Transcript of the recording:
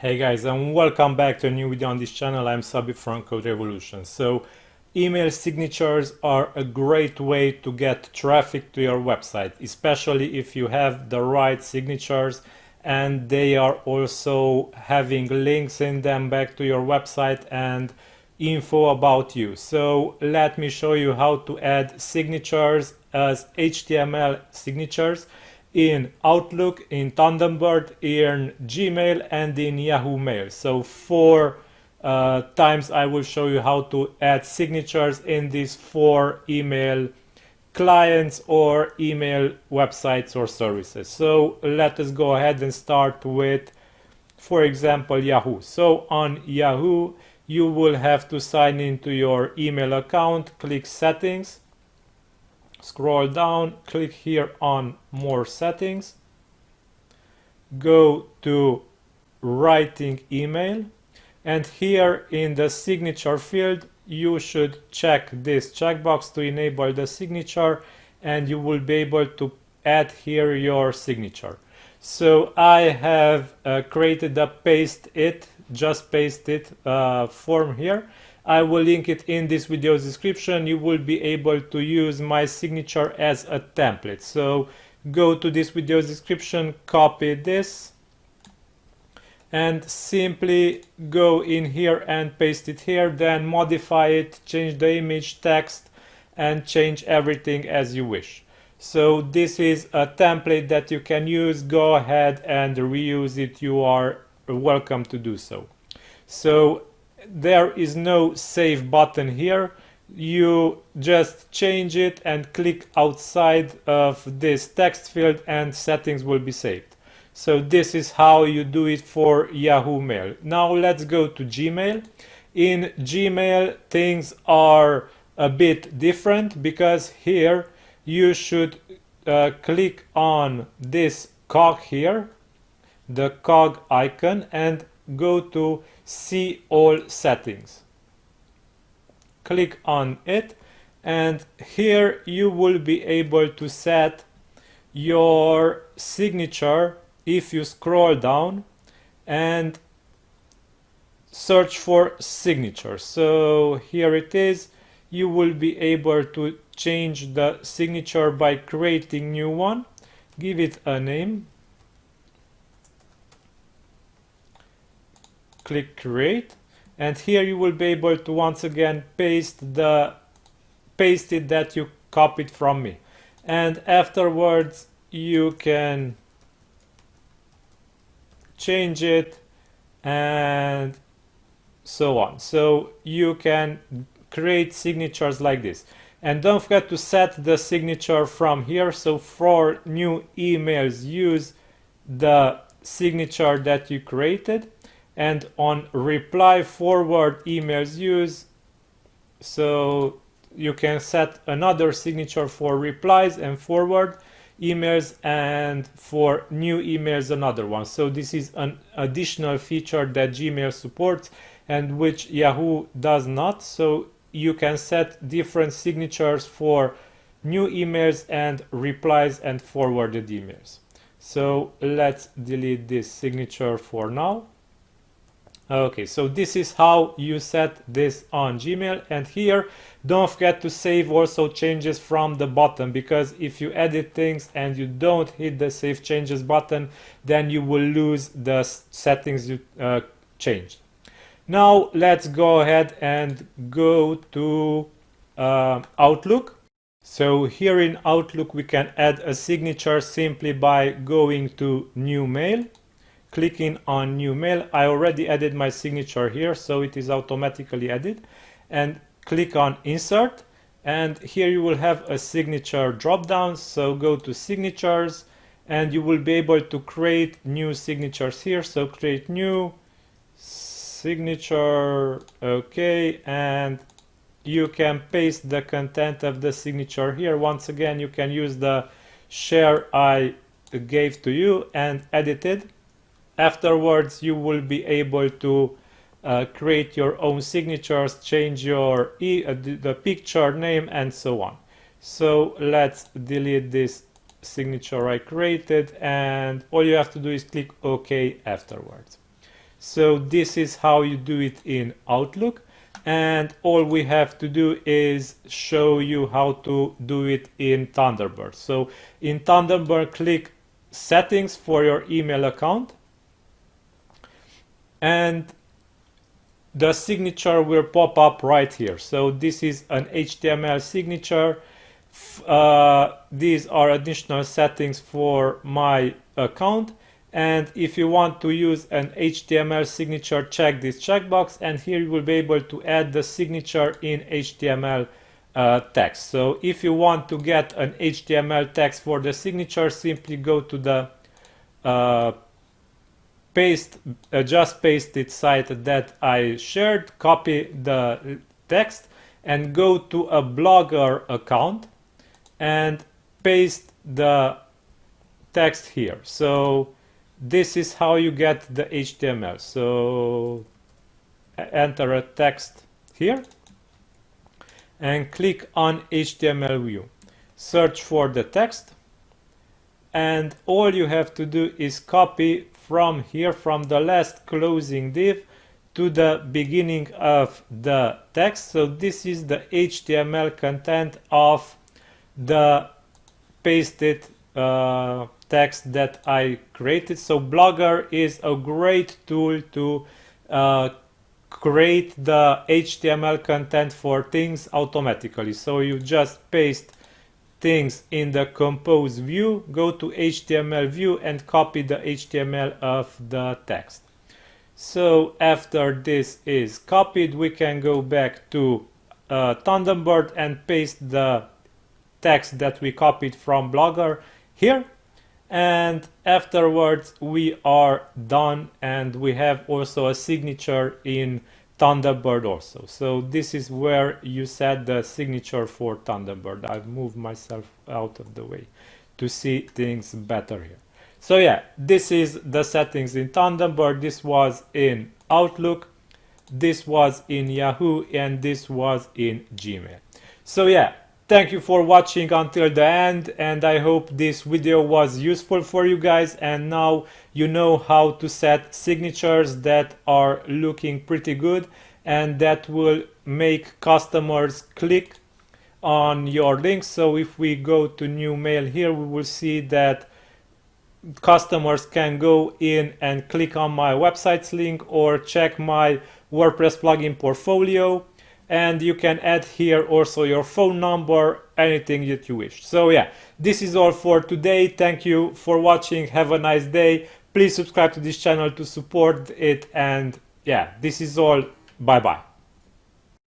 Hey guys, and welcome back to a new video on this channel. I'm Szabi from CodeRevolution. So email signatures are a great way to get traffic to your website, especially if you have the right signatures and they are also having links in them back to your website and info about you. So let me show you how to add signatures as HTML signatures in Outlook, in Thunderbird, in Gmail, and in Yahoo Mail. So four times I will show you how to add signatures in these four email clients or email websites or services. So let us go ahead and start with, for example, Yahoo. So on Yahoo, you will have to sign into your email account, click Settings, scroll down, click here on More Settings, go to Writing Email, and here in the signature field you should check this checkbox to enable the signature, and you will be able to add here your signature. So I have created a paste it form here. I will link it in this video's description. You will be able to use my signature as a template. So go to this video's description, copy this, and simply go in here and paste it here, then modify it, change the image, text, and change everything as you wish. So this is a template that you can use. Go ahead and reuse it. You are welcome to do so. So there is no save button here. You just change it and click outside of this text field and settings will be saved. So this is how you do it for Yahoo Mail. Now let's go to Gmail. In Gmail things are a bit different because here you should click on this cog here, the cog icon, and go to See All Settings. Click on it, and here you will be able to set your signature if you scroll down and search for signature. So here it is. You will be able to change the signature by creating new one. Give it a name. Click create, and here you will be able to once again paste it that you copied from me, and afterwards you can change it and so on. So you can create signatures like this, and don't forget to set the signature from here. So for new emails, use the signature that you created, and on reply forward emails use, so you can set another signature for replies and forward emails, and for new emails another one. So this is an additional feature that Gmail supports and which Yahoo does not. So you can set different signatures for new emails and replies and forwarded emails. So let's delete this signature for now. Okay, so this is how you set this on Gmail, and here don't forget to save also changes from the bottom, because if you edit things and you don't hit the save changes button, then you will lose the settings you changed. Now let's go ahead and go to Outlook. So here in Outlook we can add a signature simply by going to New Mail, clicking on New Mail. I already added my signature here, so it is automatically added, and click on Insert, and here you will have a signature drop down. So go to Signatures, and you will be able to create new signatures here. So create new signature, okay, and you can paste the content of the signature here. Once again, you can use the share I gave to you and edit it. Afterwards you will be able to create your own signatures, change your the picture name and so on. So let's delete this signature I created, and all you have to do is click OK afterwards. So this is how you do it in Outlook, and all we have to do is show you how to do it in Thunderbird. So in Thunderbird, click settings for your email account, and the signature will pop up right here. So this is an HTML signature. These are additional settings for my account, and if you want to use an HTML signature, check this checkbox, and here you will be able to add the signature in HTML text. So if you want to get an HTML text for the signature, simply go to the just paste it site that I shared, copy the text, and go to a Blogger account and paste the text here. So this is how you get the HTML. So enter a text here and click on HTML view. Search for the text, and all you have to do is copy from here, from the last closing div to the beginning of the text. So this is the HTML content of the pasted text that I created. So Blogger is a great tool to create the HTML content for things automatically. So you just paste things in the compose view, go to HTML view and copy the HTML of the text. So after this is copied, we can go back to Thunderbird and paste the text that we copied from Blogger here, and afterwards we are done, and we have also a signature in Thunderbird also. So this is where you set the signature for Thunderbird. I've moved myself out of the way to see things better here. So yeah, this is the settings in Thunderbird. This was in Outlook, this was in Yahoo, and this was in Gmail. So yeah, thank you for watching until the end, and I hope this video was useful for you guys, and now you know how to set signatures that are looking pretty good and that will make customers click on your links. So if we go to new mail here, we will see that customers can go in and click on my website's link or check my WordPress plugin portfolio, and you can add here also your phone number, anything that you wish. So yeah, this is all for today. Thank you for watching. Have a nice day. Please subscribe to this channel to support it, and yeah, this is all. Bye bye.